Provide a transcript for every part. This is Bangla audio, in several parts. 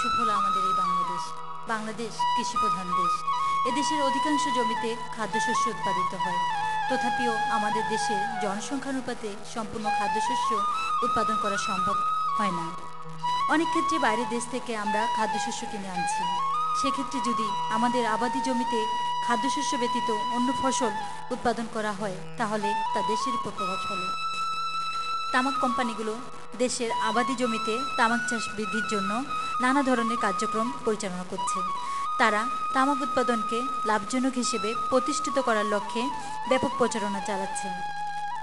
সুফল আমাদের এই বাংলাদেশ। বাংলাদেশ কৃষিপ্রধান দেশ। এদেশের অধিকাংশ জমিতে খাদ্যশস্য উৎপাদিত হয়। তথাপিও আমাদের দেশের জনসংখ্যানুপাতে সম্পূর্ণ খাদ্যশস্য উৎপাদন করা সম্ভব হয় না। অনেক ক্ষেত্রে বাইরের দেশ থেকে আমরা খাদ্যশস্য কিনে আনছি। সেক্ষেত্রে যদি আমাদের আবাদি জমিতে খাদ্যশস্য ব্যতীত অন্য ফসল উৎপাদন করা হয় তাহলে তা দেশের উপর প্রভাব ফেলে। তামাক কোম্পানিগুলো দেশের আবাদি জমিতে তামাক চাষ বৃদ্ধির জন্য নানা ধরনের কার্যক্রম পরিচালনা করছে। তারা তামাক উৎপাদনকে লাভজনক হিসেবে প্রতিষ্ঠিত করার লক্ষ্যে ব্যাপক প্রচারণা চালাচ্ছে।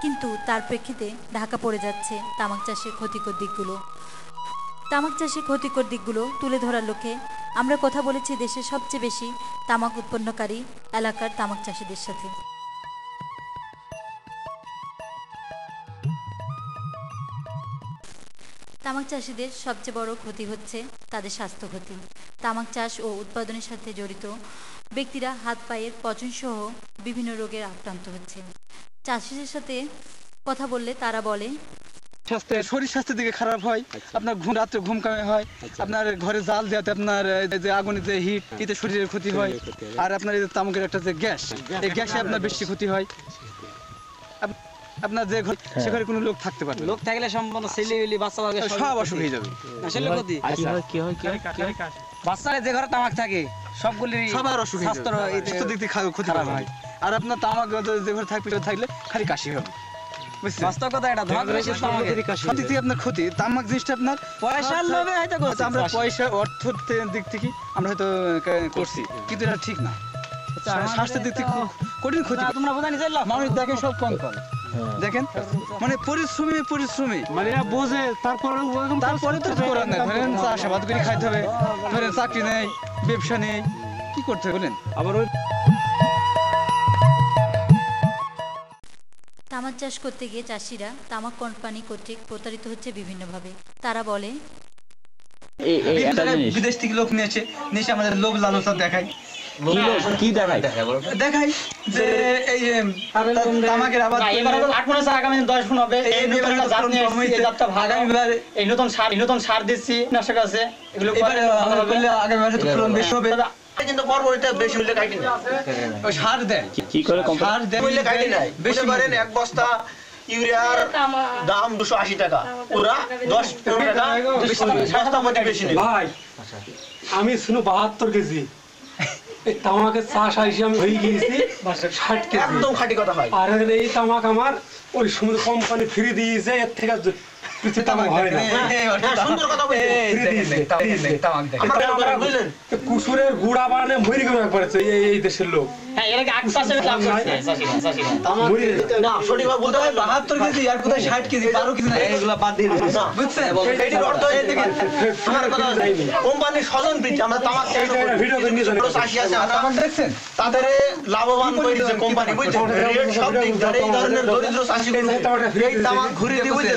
কিন্তু তার প্রেক্ষিতে ঢাকা পড়ে যাচ্ছে তামাক চাষের ক্ষতিকর দিকগুলো। তামাক চাষের ক্ষতিকর দিকগুলো তুলে ধরার লক্ষ্যে আমরা কথা বলেছি দেশের সবচেয়ে বেশি তামাক উৎপন্নকারী এলাকার তামাক চাষিদের সাথে। তামাক চাষিদের সবচেয়ে বড় ক্ষতি হচ্ছে তাদের স্বাস্থ্য ক্ষতি। তামাক চাষ ও উৎপাদনের সাথে জড়িত ব্যক্তিরা হাত পায়ের পচন সহ বিভিন্ন রোগের আক্রান্ত হচ্ছে। চাষিদের সাথে কথা বললে তারা বলে শরীর স্বাস্থ্যের দিকে খারাপ হয়, আপনার রাত্রে ঘুম কমে হয়, আপনার ঘরে জাল দেওয়াতে আপনার যে আগুনের যে হিট এতে শরীরের ক্ষতি হয়, আর আপনার এই তামাকের একটা যে গ্যাস, এই গ্যাসে আপনার বেশি ক্ষতি হয়। আপনার যে ঘর সে ঘরে কোনো লোক থাকতে পারবে, লোক থাকলে সম্পূর্ণ ছেলে বাচ্চা সব অসুখ হয়ে যাবে। বাচ্চারা যে ঘরে তামাক থাকে সবগুলি সবার অসুখ, স্বাস্থ্য দিক থেকে ক্ষতি খারাপ হয়। আর আপনার তামাক যে ঘরে থাকলে খালি কাশি হবে। বাস্তব কথা, এটা আপনার ক্ষতি। তামাক জিনিসটা আপনার পয়সার লোভে হয়তো আমরা পয়সা অর্থের দিক থেকে আমরা হয়তো করছি, কিন্তু এটা ঠিক না। স্বাস্থ্যের দিক থেকে কঠিন ক্ষতি। তোমরা বোঝানি চাইলো মানুষ দেখেন সব কম কম দেখেন, মানে পরিশ্রমী মানে বোঝে, তারপরে তো করার নাই। ধরেন চাষাবাদ করে খাইতে হবে, ধরেন চাকরি নেই, ব্যবসা নেই, কি করতে হবে বলেন। আবার ওই তামাক চাষ করতে গিয়ে চাষিরা তামাক কোম্পানি কর্তৃক প্রতারিত হচ্ছে বিভিন্নভাবে। তারা বলে বিদেশ থেকে লোক নিয়েছে আমাদের লোভ লালসা দেখায়। কি দেখায় যে এই তামাকের আবাদ আগামী 10 গুণ হবে, এই নতুন সার দিচ্ছি, নাশক আছে, এগুলো আগামী মাসে ফলন বেশি হবে। কিন্তু পরবর্তীতে বেশি হলে কাটি না, ওই সার দেন কি করে, সার দেন হলে কাটি নাই। বেশি করেন এক বস্তা ইউরিয়ার দাম 280 টাকা, ওরা 10-15 টাকা সস্তা মধ্যে বেশি নেই। ভাই আমি শুনো 72 কেজি তামাকের চাষ আইসি আমি হয়ে গিয়েছি 60 কেজি, একদম খাঁটি কথা হয়। আর এই তামাক আমার ওই সমুদ্র কোম্পানি ফ্রি দিয়েছে, এর থেকে কুসুরের গুড়া বানানে মরি করে পড়েছে এই দেশের লোক। তাদের লাভবান কোম্পানি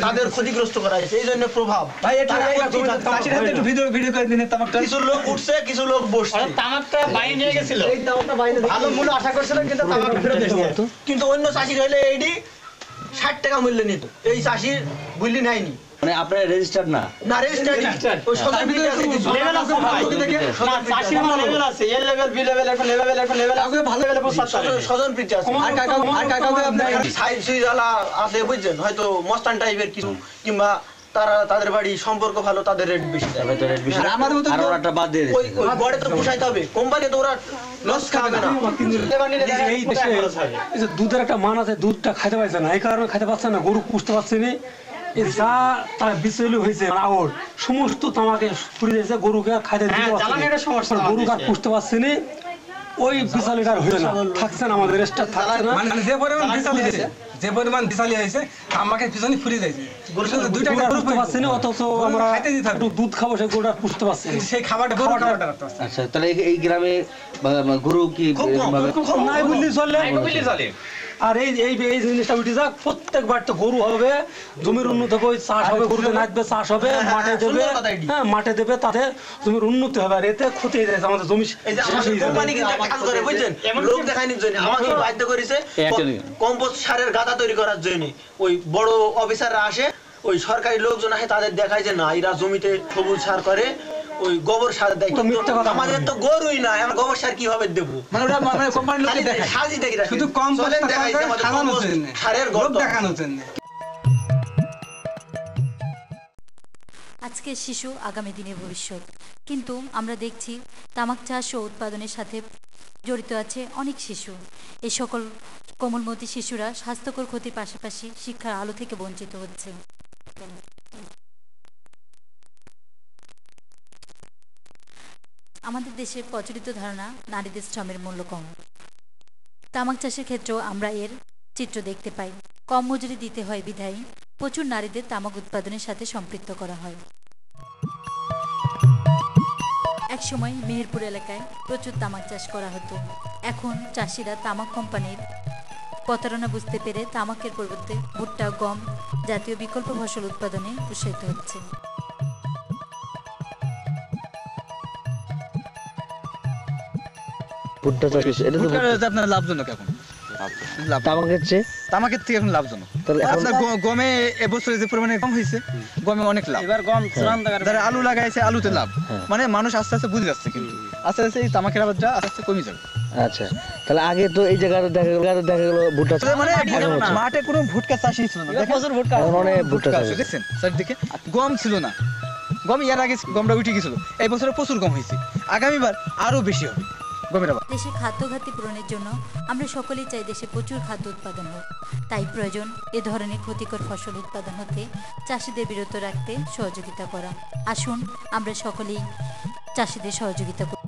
তাদের ক্ষতিগ্রস্ত করা হয়েছে, এই জন্য প্রভাব। ভাই কিছু লোক উঠছে, কিছু লোক বসছে, তামাকটা বাইরে নিয়ে গেছিল, ভালো মূল্য আশা করছিলেন, কিন্তু তামাক ফেরত এসেছে। কিন্তু অন্য চাষি হইলে এইটি 60 টাকা মূল্য নিত, এই চাষির বুঝলি নাইনি। মানে আপনার রেজিস্টার্ড না, না রেজিস্টার্ড ওই সদর ভিতরে আছে, কিছু লেভেল আছে, ভাই না চাষির লেভেল আছে, এ লেভেল বি লেভেল, এখন লেভেল আগে ভালো লেভেল সদর পিটি আছে। আর কাকাকে আপনার সাইজ সুইজালা আছে বুঝছেন, হয়তো মস্তান টাইপের কিছু, কিংবা তাদের বাড়ি সম্পর্ক ভালো, তাদের রেট বেশি দেয়। আমাদের মতো আর ওটা বাদ দিয়ে ওই বড়ে তো পোষাইতে হবে, কোম্পানি তো ওরা লস খাবে না। এই দেশে এই যে দুধের একটা মান আছে, দুধটা খাইতে পারছে না, এই কারণে খাইতে পারছে না, গরু পুষতে পারছে না। যা তার বিচলি হয়েছে আওয়ার সমস্ত তামাকে পুড়ে দিয়েছে, গরুকে খাইতে দিতে পারছে না, গরু আর পুষতে পারছে না, ওই বিশালিটার হয়ে না থাকছে না, আমাদের রেস্টার থাকছে না। মানে যে পরিমাণ বিশালি হয়েছে, যে পরিমাণ বিশালি হয়েছে আমাকে পিছনে ফুরে যাইছে, দুইটা পুষতে পারছে না, অথচ আমরা একটু দুধ খাবো, সেই গরুটা পুষতে পারছে না, সেই খাবারটা খাবারটা। আচ্ছা, তাহলে এই গ্রামে গরু কি নাই বললি চলে? আর এই জিনিসটা উঠে যাক, প্রত্যেকবার তো গরু হবে, জমির উন্নতি হবে, চাষ হবে, গরুতে নাচবে, চাষ হবে, মাঠে দেবে, হ্যাঁ মাঠে দেবে, তাতে জমির উন্নতি হবে। আর এতে ক্ষতি হয়ে যাচ্ছে আমাদের জমি। লোক দেখায়নি জন্য আমাকে বাধ্য করেছে কম্পোস্ট সারের গাদা তৈরি করার জন্য। ওই বড় অফিসাররা আসে, ওই সরকারি লোকজন আসে, তাদের দেখায় যে না এরা জমিতে সবুজ সার করে, ওই গোবর সার দেয়, তো মিথ্যা কথা আমাদের তো গরুই না, আমরা গোবর সার কিভাবে দেবো? মানে ওটা মানে কোম্পানির লোকে খালি দেখায় সাজি দেখি রাখে। শুধু কম চলেন বস্তা দেখাই যে আমাদের সাজানোর কম্পোস্ট জন্য সারের লোক গর্ত। দেখানোর জন্য। আজকের শিশু আগামী দিনের ভবিষ্যৎ, কিন্তু আমরা দেখছি তামাক চাষ ও উৎপাদনের সাথে জড়িত আছে অনেক শিশু। এই সকল কোমলমতি শিশুরা স্বাস্থ্যকর ক্ষতির পাশাপাশি শিক্ষার আলো থেকে বঞ্চিত হচ্ছে। আমাদের দেশের প্রচলিত ধারণা নারীদের শ্রমের মূল্য কম। তামাক চাষের ক্ষেত্রেও আমরা এর চিত্র দেখতে পাই। কম মজুরি দিতে হয় বিধায় প্রচুর নারীদের তামাক উৎপাদনের সাথে সম্পৃক্ত করা হয়। একসময় মেহেরপুর এলাকায় প্রচুর তামাক চাষ করা হতো। এখন চাষিরা তামাক কোম্পানির প্রতারণা বুঝতে পেরে তামাকের পরিবর্তে ভুট্টা, গম জাতীয় বিকল্প ফসল উৎপাদনে উৎসাহিত হচ্ছে। ভুট্টা চাষ এটা তো ভুট্টা আপনার লাভজনক এখন, তামাকের চেয়ে তামাকের থেকে এখন লাভজনক। তাহলে এখন আপনার গমে এবছর যে পরিমাণে কম হয়েছে, গমে অনেক লাভ। এবার গম চূড়ান্ত যারা আলু লাগাইছে আলুতে লাভ, হ্যাঁ। মানে মানুষ আস্তে আস্তে বুঝে যাচ্ছে, কিন্তু আস্তে আস্তে এই তামাকের আবাদটা আস্তে আস্তে কমে যাবে। আচ্ছা, তাহলে আগে তো এই জায়গায় দেখা গেল ভুট্টা চাষ, মানে এখন হচ্ছে। মাঠে কোনো ভুট্টা চাষই ছিল না, দেখেন এখন অনেক ভুট্টা চাষ আছে, দেখছেন চারদিকে গম ছিল না। গম এর আগে গমটা উঠে গেছিল, এই বছরে প্রচুর গম হয়েছে, আগামীবার আরো বেশি হবে গমের আবাদ। দেশে খাদ্য ঘাটতি পূরণের জন্য আমরা সকলেই চাই দেশে প্রচুর খাদ্য উৎপাদন হোক। তাই প্রয়োজন এ ধরনের ক্ষতিকর ফসল উৎপাদন হতে চাষিদের বিরত রাখতে সহযোগিতা করা। আসুন আমরা সকলেই চাষিদের সহযোগিতা করি।